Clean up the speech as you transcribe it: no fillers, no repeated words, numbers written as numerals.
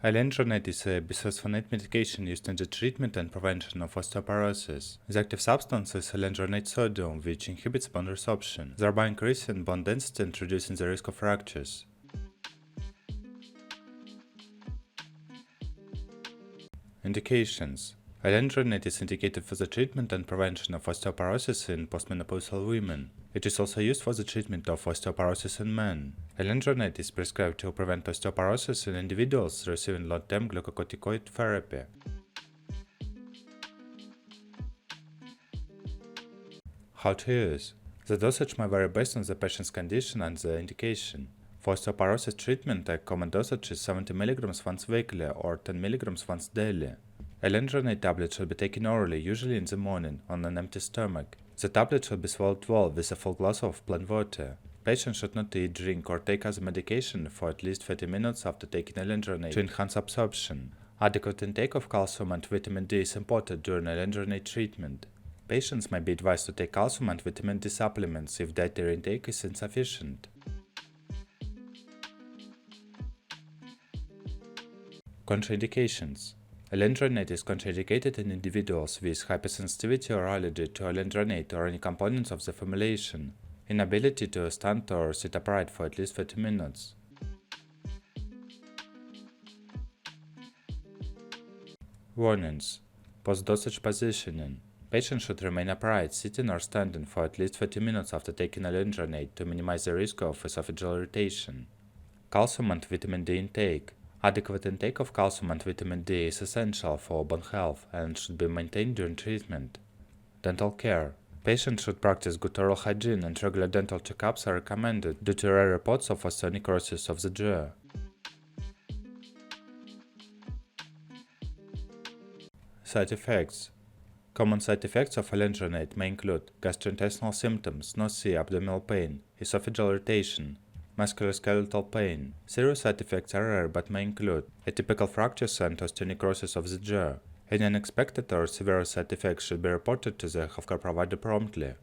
Alendronate is a bisphosphonate medication used in the treatment and prevention of osteoporosis. The active substance is alendronate sodium, which inhibits bone resorption, thereby increasing bone density and reducing the risk of fractures. Indications: Alendronate is indicated for the treatment and prevention of osteoporosis in postmenopausal women. It is also used for the treatment of osteoporosis in men. Alendronate is prescribed to prevent osteoporosis in individuals receiving long-term glucocorticoid therapy. How to use? The dosage may vary based on the patient's condition and the indication. For osteoporosis treatment, a common dosage is 70 mg once weekly or 10 mg once daily. Alendronate tablet should be taken orally, usually in the morning, on an empty stomach. The tablet should be swallowed well with a full glass of plain water. Patients should not eat, drink, or take other medication for at least 30 minutes after taking alendronate to enhance absorption. Adequate intake of calcium and vitamin D is important during alendronate treatment. Patients may be advised to take calcium and vitamin D supplements if dietary intake is insufficient. Contraindications: Alendronate is contraindicated in individuals with hypersensitivity or allergy to alendronate or any components of the formulation, inability to stand or sit upright for at least 30 minutes. Warnings: Post-dosage positioning. Patients should remain upright, sitting or standing for at least 30 minutes after taking alendronate to minimize the risk of esophageal irritation. Calcium and vitamin D intake. Adequate intake of calcium and vitamin D is essential for bone health and should be maintained during treatment. Dental care. Patients should practice good oral hygiene and regular dental checkups are recommended due to rare reports of osteonecrosis of the jaw. Side effects. Common side effects of alendronate may include gastrointestinal symptoms, nausea, abdominal pain, esophageal irritation, musculoskeletal pain. Serious side effects are rare but may include atypical fractures and osteonecrosis of the jaw. Any unexpected or severe side effects should be reported to the healthcare provider promptly.